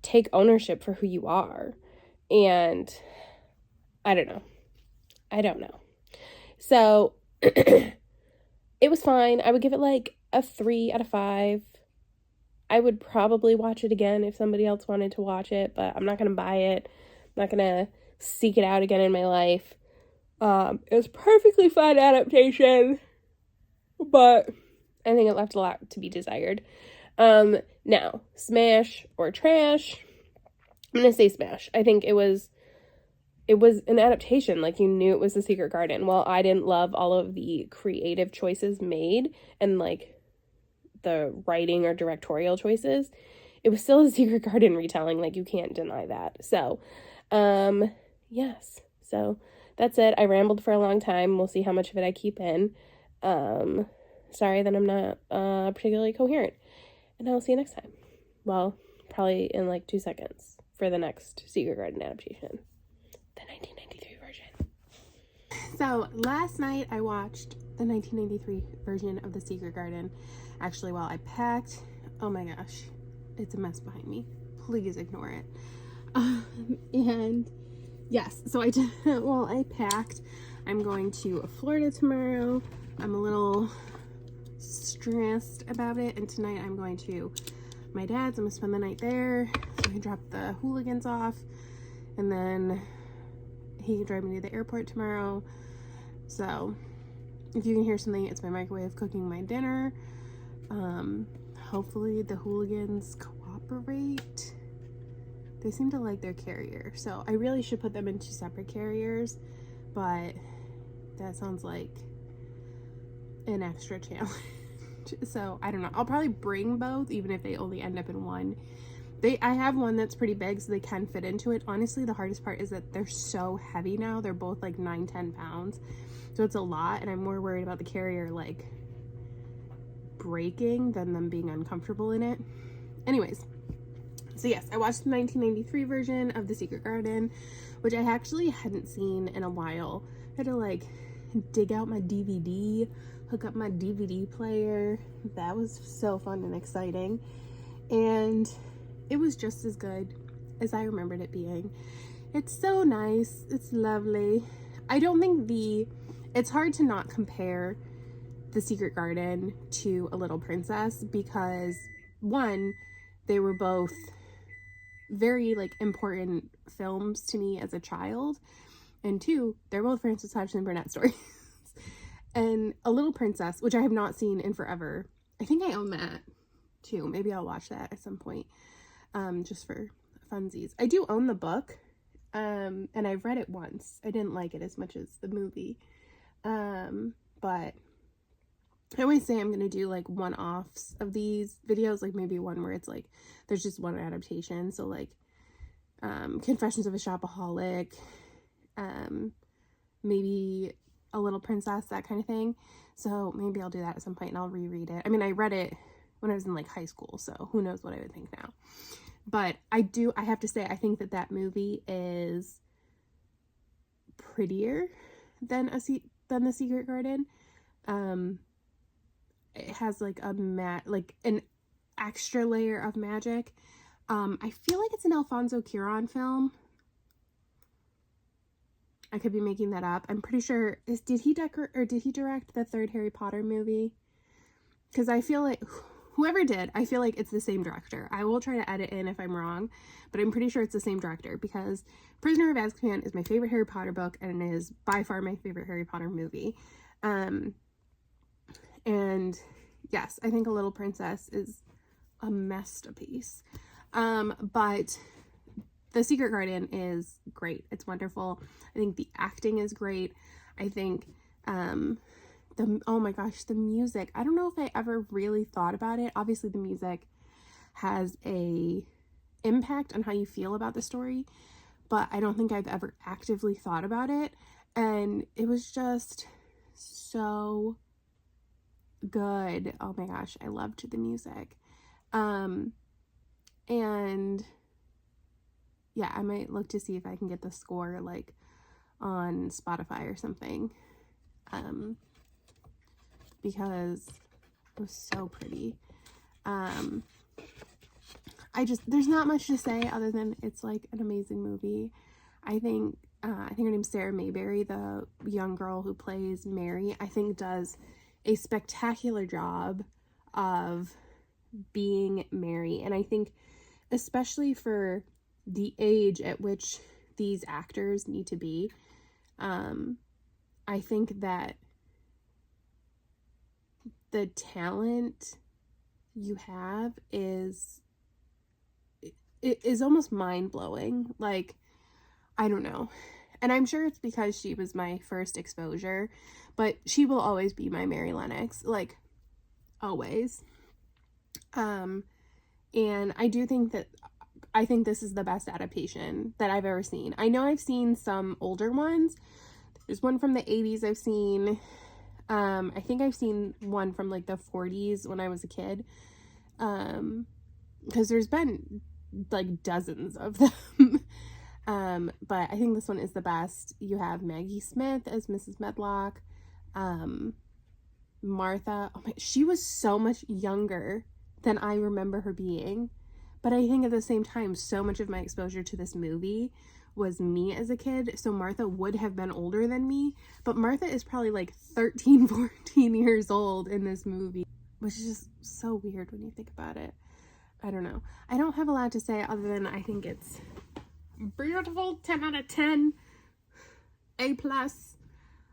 S2: take ownership for who you are. And I don't know. So it was fine. I would give it like a 3 out of 5. I would probably watch it again if somebody else wanted to watch it, but I'm not going to buy it. I'm not going to seek it out again in my life. It was perfectly fine adaptation, but I think it left a lot to be desired. Now, smash or trash? I'm going to say smash. I think it was an adaptation. Like, you knew it was The Secret Garden. While I didn't love all of the creative choices made and like the writing or directorial choices, it was still a Secret Garden retelling. Like, you can't deny that. So, yes. So that's it. I rambled for a long time. We'll see how much of it I keep in. Sorry that I'm not particularly coherent. And I'll see you next time. Well, probably in like 2 seconds for the next Secret Garden adaptation. The 1993 version.
S1: So last night I watched the 1993 version of The Secret Garden. Actually, while I packed, oh my gosh, it's a mess behind me. Please ignore it. And yes, so I did, while I packed, I'm going to Florida tomorrow. I'm a little stressed about it, and tonight I'm going to my dad's. I'm gonna spend the night there so I can drop the hooligans off, and then he can drive me to the airport tomorrow. So if you can hear something, it's my microwave cooking my dinner. Hopefully the hooligans cooperate. They seem to like their carrier, so I really should put them in 2 separate carriers, but that sounds like an extra challenge.
S2: So I don't know. I'll probably bring both, even if they only end up in one. I have one that's pretty big, so they can fit into it. Honestly, the hardest part is that they're so heavy now. They're both like 9-10 pounds. So it's a lot, and I'm more worried about the carrier like breaking than them being uncomfortable in it. Anyways, so yes, I watched the 1993 version of The Secret Garden, which I actually hadn't seen in a while. I had to like dig out my DVD, hook up my DVD player. That was so fun and exciting. And it was just as good as I remembered it being. It's so nice. It's lovely. I don't think it's hard to not compare The Secret Garden to A Little Princess because, one, they were both very like important films to me as a child, and two, they're both Frances Hodgson Burnett stories. And A Little Princess, which I have not seen in forever, I think I own that too. Maybe I'll watch that at some point, just for funsies. I do own the book, and I've read it once. I didn't like it as much as the movie, but I always say I'm going to do like one-offs of these videos, like maybe one where it's like there's just one adaptation. So like Confessions of a Shopaholic, maybe A Little Princess, that kind of thing. So maybe I'll do that at some point and I'll reread it. I mean, I read it when I was in like high school, so who knows what I would think now. But I have to say, I think that movie is prettier than The Secret Garden. It has like an extra layer of magic. I feel like it's an Alfonso Cuarón film. I could be making that up. I'm pretty sure did he direct the third Harry Potter movie? Because I feel like whoever did, I feel like it's the same director. I will try to edit in if I'm wrong, but I'm pretty sure it's the same director because Prisoner of Azkaban is my favorite Harry Potter book and it is by far my favorite Harry Potter movie. And yes, I think A Little Princess is a masterpiece. But The Secret Garden is great. It's wonderful. I think the acting is great. I think, oh my gosh, the music. I don't know if I ever really thought about it. Obviously, the music has a impact on how you feel about the story, but I don't think I've ever actively thought about it. And it was just so good. Oh my gosh, I loved the music. And yeah, I might look to see if I can get the score like on Spotify or something, because it was so pretty. There's not much to say other than it's like an amazing movie. I think her name's Sarah Mayberry, the young girl who plays Mary, I think does a spectacular job of being Mary. And I think especially for the age at which these actors need to be, I think that the talent you have is almost mind-blowing. Like, I don't know. And I'm sure it's because she was my first exposure, but she will always be my Mary Lennox, like, always. And I think this is the best adaptation that I've ever seen. I know I've seen some older ones. There's one from the 80s I've seen. I think I've seen one from like the 40s when I was a kid. Because there's been like dozens of them. But I think this one is the best. You have Maggie Smith as Mrs. Medlock. Martha, she was so much younger than I remember her being. But I think at the same time, so much of my exposure to this movie was me as a kid. So Martha would have been older than me. But Martha is probably like 13, 14 years old in this movie, which is just so weird when you think about it. I don't know. I don't have a lot to say other than I think it's beautiful, 10 out of 10, A+,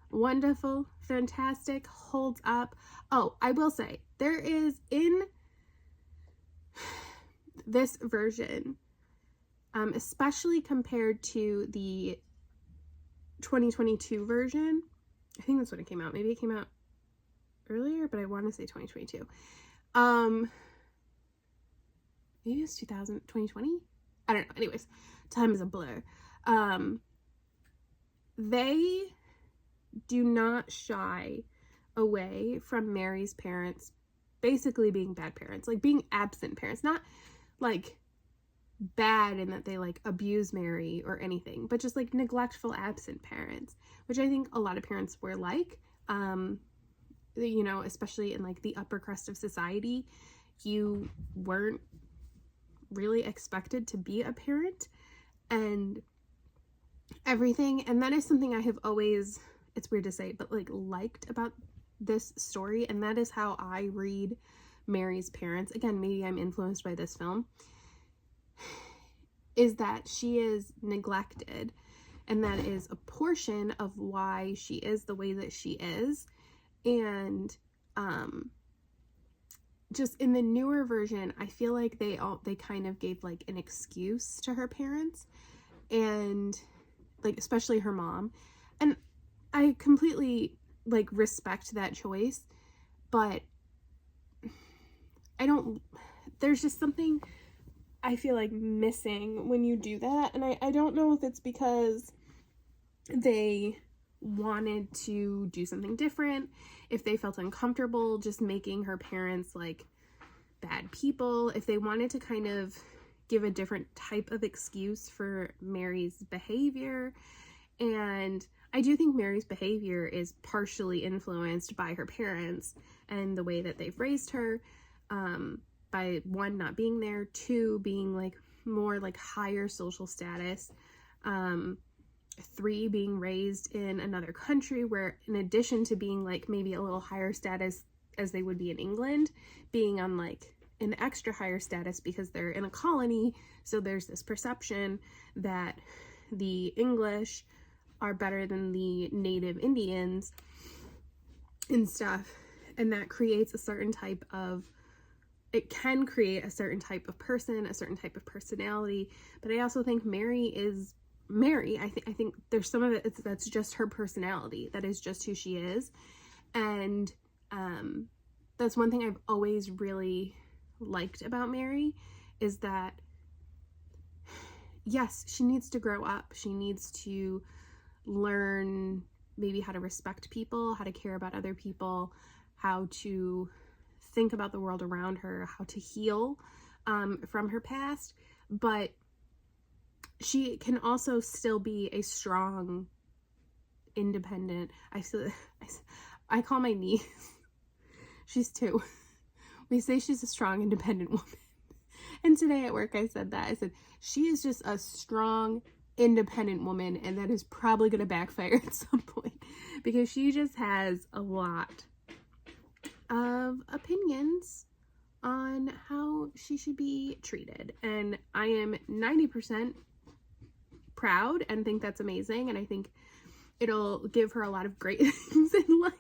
S2: wonderful, fantastic, holds up. Oh, I will say, there is in this version, especially compared to the 2022 version, I think that's when it came out. Maybe it came out earlier, but I want to say 2022. Maybe it's 2020. I don't know. Anyways, time is a blur. They do not shy away from Mary's parents basically being bad parents, like being absent parents, not like bad in that they like abuse Mary or anything, but just like neglectful absent parents, which I think a lot of parents were like, you know, especially in like the upper crust of society, you weren't really expected to be a parent and everything. And that is something I have always, it's weird to say, but like liked about this story. And that is how I read Mary's parents. Again, maybe I'm influenced by this film, is that she is neglected, and that is a portion of why she is the way that she is. And just in the newer version, I feel like they kind of gave like an excuse to her parents, and like especially her mom, and I completely like respect that choice, but there's just something I feel like missing when you do that. And I don't know if it's because they wanted to do something different, if they felt uncomfortable just making her parents like bad people, if they wanted to kind of give a different type of excuse for Mary's behavior. And I do think Mary's behavior is partially influenced by her parents and the way that they've raised her, by one, not being there, two, being like more like higher social status, three, being raised in another country where, in addition to being like maybe a little higher status as they would be in England, being on like an extra higher status because they're in a colony. So there's this perception that the English are better than the native Indians and stuff. And that creates a certain type of, it can create a certain type of person, a certain type of personality. But I also think Mary is Mary. I think there's some of it that's just her personality. That is just who she is. And that's one thing I've always really liked about Mary, is that yes, she needs to grow up. She needs to learn maybe how to respect people, how to care about other people, how to think about the world around her, how to heal from her past. But she can also still be a strong, independent, I call my niece, she's 2. We say she's a strong, independent woman. And today at work I said that. I said, she is just a strong, independent woman, and that is probably going to backfire at some point, because she just has a lot of opinions on how she should be treated. And I am 90% proud and think that's amazing, and I think it'll give her a lot of great things in life.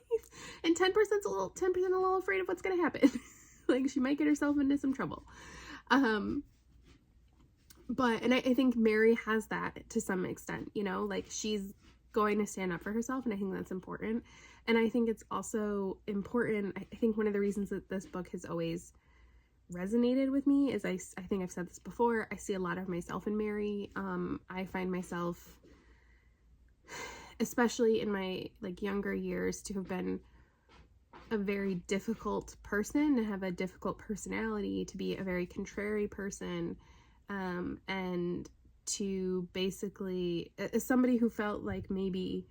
S2: And 10% a little afraid of what's going to happen. Like, she might get herself into some trouble. But, and I think Mary has that to some extent, you know, like she's going to stand up for herself, and I think that's important. And I think it's also important, I think one of the reasons that this book has always resonated with me is, I think I've said this before, I see a lot of myself in Mary. I find myself, especially in my like younger years, to have been a very difficult person, to have a difficult personality, to be a very contrary person, and to basically, as somebody who felt like maybe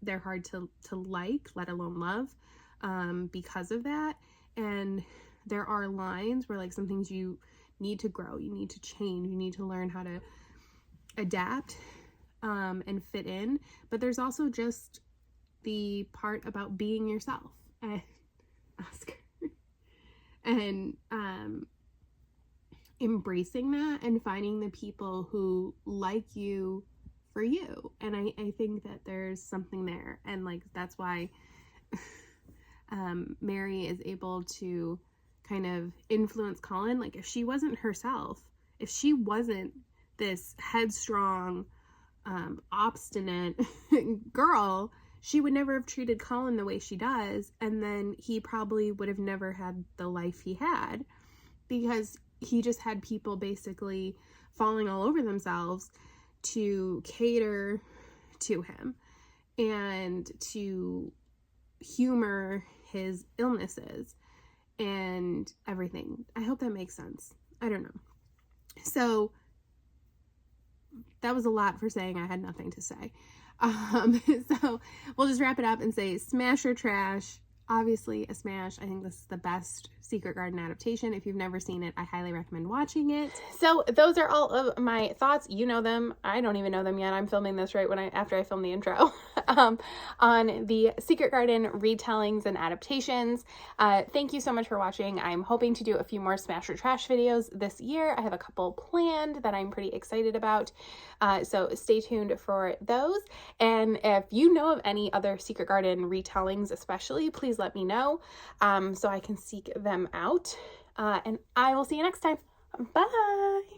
S2: they're hard to like, let alone love, because of that. And there are lines where like some things you need to grow, you need to change, you need to learn how to adapt and fit in. But there's also just the part about being yourself, Oscar, and embracing that and finding the people who like you for you. And I think that there's something there, and like that's why Mary is able to kind of influence Colin. Like, if she wasn't herself, if she wasn't this headstrong, obstinate girl, she would never have treated Colin the way she does, and then he probably would have never had the life he had, because he just had people basically falling all over themselves to cater to him and to humor his illnesses and everything. I hope that makes sense. I don't know. So that was a lot for saying I had nothing to say. So we'll just wrap it up and say smash or trash. Obviously a smash. I think this is the best Secret Garden adaptation. If you've never seen it, I highly recommend watching it. So those are all of my thoughts. You know them. I don't even know them yet. I'm filming this right after I film the intro on the Secret Garden retellings and adaptations. Thank you so much for watching. I'm hoping to do a few more smash or trash videos this year. I have a couple planned that I'm pretty excited about. So stay tuned for those. And if you know of any other Secret Garden retellings especially, please let me know so I can seek them out. And I will see you next time. Bye!